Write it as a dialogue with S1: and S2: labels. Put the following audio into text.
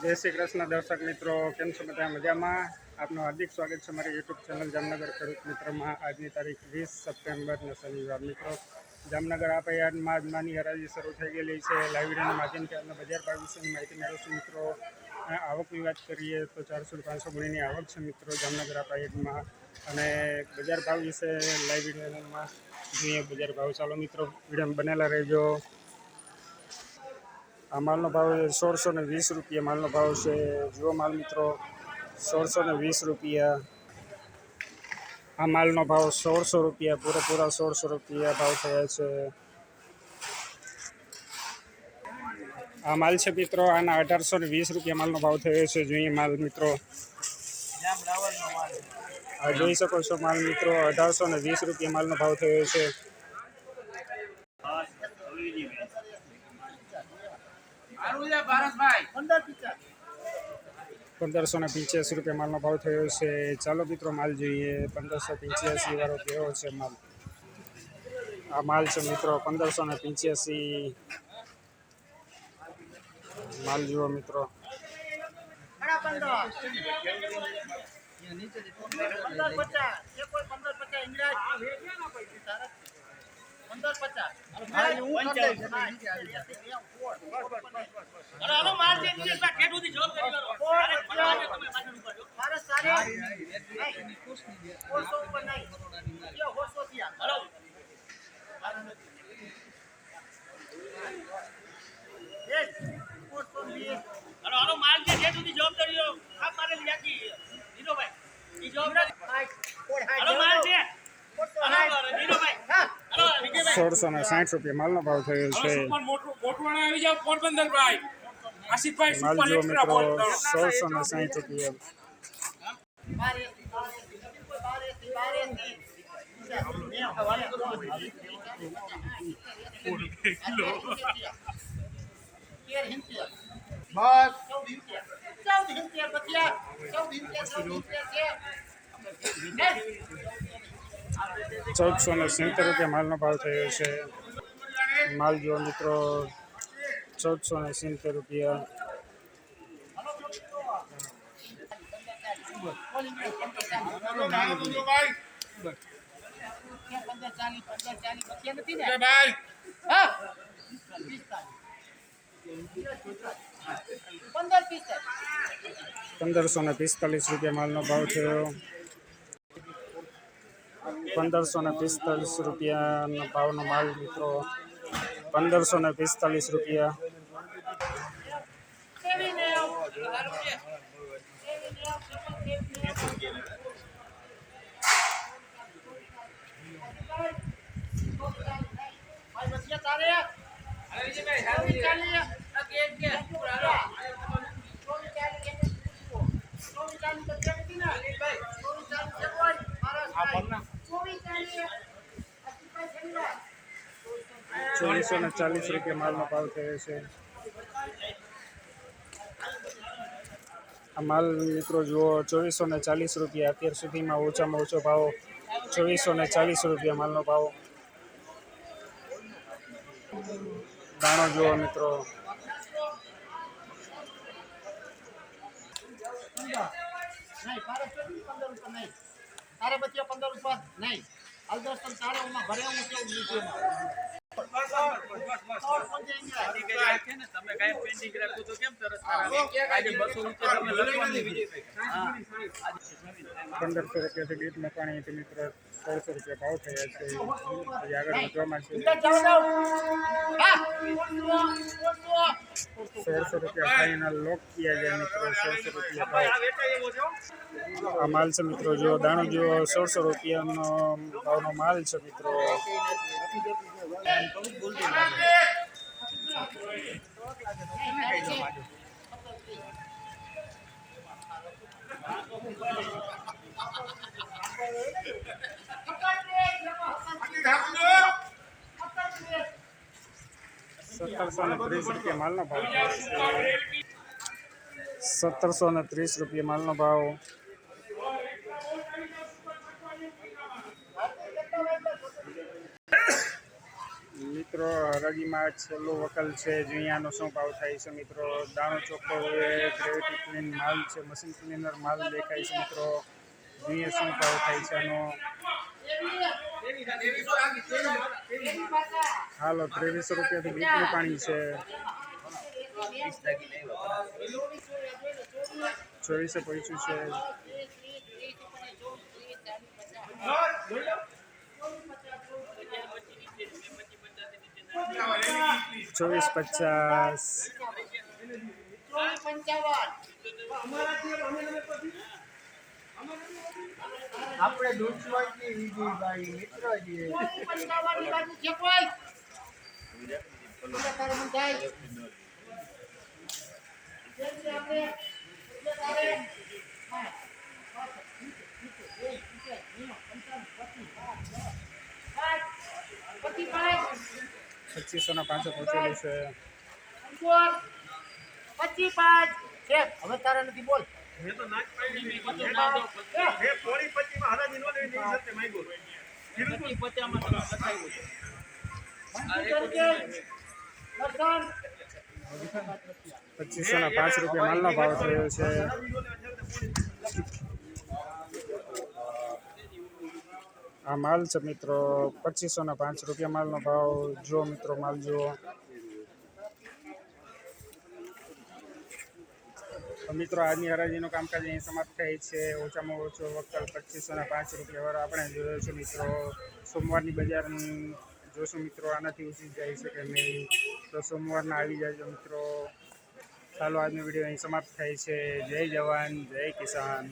S1: જય શ્રી કૃષ્ણ દર્શક મિત્રો, કેમ છો બધા મજામાં? આપનું હાર્દિક સ્વાગત છે મારી યુટ્યુબ ચેનલ જામનગર ખેડૂત મિત્રમાં. આજની તારીખ 20 સપ્ટેમ્બરનો શનિવાર. મિત્રો, જામનગર આપા યાર્ડમાં નાની હરાજી શરૂ થઈ ગયેલી છે. લાઈવ વિડીયોના માધ્યમથી આજના બજાર ભાવ વિશેની માહિતી મેળવશું. મિત્રો, આવકની વાત કરીએ તો 400-500 ગુણીની આવક છે મિત્રો જામનગર આપા યાર્ડમાં. અને બજાર ભાવ વિશે લાઈવ વિડીયોમાં જોઈએ બજાર ભાવ. ચાલો મિત્રો, વિડીયો બનેલા રહેજો. આ માલનો ભાવ 1620 રૂપિયા માલનો ભાવ છે. જુઓ માલ મિત્રો, 1620 રૂપિયા. આ માલનો ભાવ 1600 રૂપિયા, પૂરેપૂરા 1600 રૂપિયા ભાવ થયા છે. આ માલ છે મિત્રો, આના 1820 રૂપિયા માલનો ભાવ થયો છે. જોઈએ માલ મિત્રો, આ જોઈ શકો છો માલ મિત્રો, 1820 રૂપિયા માલનો ભાવ થયો છે. 1585 રૂપિયા માલનો ભાવ થયો છે. ચાલો મિત્રો માલ જોઈએ. 1585 વાળો કેવો છે માલ? આ માલ છે મિત્રો 1585 માલ જુઓ મિત્રો. ₹1660 માલનો ભાવ થયો છે. માલ જો મિત્રો 1660 રૂપિયા. ₹1470 માલનો ભાવ થયો છે. માલ જો મિત્રો 1470 રૂપિયા. ₹1545 માલનો ભાવ થયો. 1545 રૂપિયાનો ભાવનો માલ મિત્રો, 1545 રૂપિયા. ₹2440 માલનો ભાવ થયો છે. આ માલ મિત્રો જુઓ 2440 રૂપિયા. અત્યાર સુધીમાં ઓછામાં ઓછો ભાવ 2440 રૂપિયા માલનો ભાવ. દાણો જુઓ મિત્રો, ₹1500 બીટ મકાણી હતી મિત્રો, ₹1600 ભાવ થયા છે. આગળ વધવામાં છે. ₹1600 ફાઇનલ લોક કિયા જાય મિત્રો. ₹1600 ભાવ. આ માલ છે મિત્રો, જો દાણો જો ₹1600 ભાવનો માલ છે મિત્રો. ₹1730 માલનો ભાવ. ₹1730 માલનો ભાવ. મિત્રો હરાજીમાં છેલ્લું વકલ છે ઝીણિયાનો શું ભાવ થાય છે મિત્રો? દાણો ચોખ્ખો હોય, ગ્રેવિટી ક્લીન માલ છે, મશીન ક્લીનર માલ દેખાય છે મિત્રો. ઝીણિયા શું ભાવ થાય છે આનો? હાલો 2300 રૂપિયાથી બીટનું પાણી છે. 2400 પૈસું છે. 2450.
S2: આપણે દૂધવાળી વીજી ભાઈ મિત્ર છીએ.
S1: પચીસોના 500 પહોંચેલું છે.
S2: 25 છે. હવે તારા નથી બોલ.
S3: મેં તો નાચ પાડી મેં પોળી 25 માં હરાજી નો દેવી નહીં સત્ય માંગ્યો 50 માં તમે બતાવ્યું છે.
S1: 2500ના 5 રૂપિયા માલનો ભાવ થયો છે. આ માલ છે મિત્રો 2500ના 5 રૂપિયા માલનો ભાવ. જો મિત્રો માલ જુઓ. તો મિત્રો આજની હરાજીનું કામકાજ અહીં સમાપ્ત થાય છે. ઓછામાં ઓછો વકલ 2500ના 5 રૂપિયા વાળો આપણે જોયો છે મિત્રો. સોમવારની બજાર જોશું મિત્રો, આનાથી ઓછી જાય છે કે નહીં. તો સોમવારના આવી જાજો મિત્રો. ચાલો આજનો વિડીયો અહીં સમાપ્ત થાય છે. જય જવાન જય કિસાન.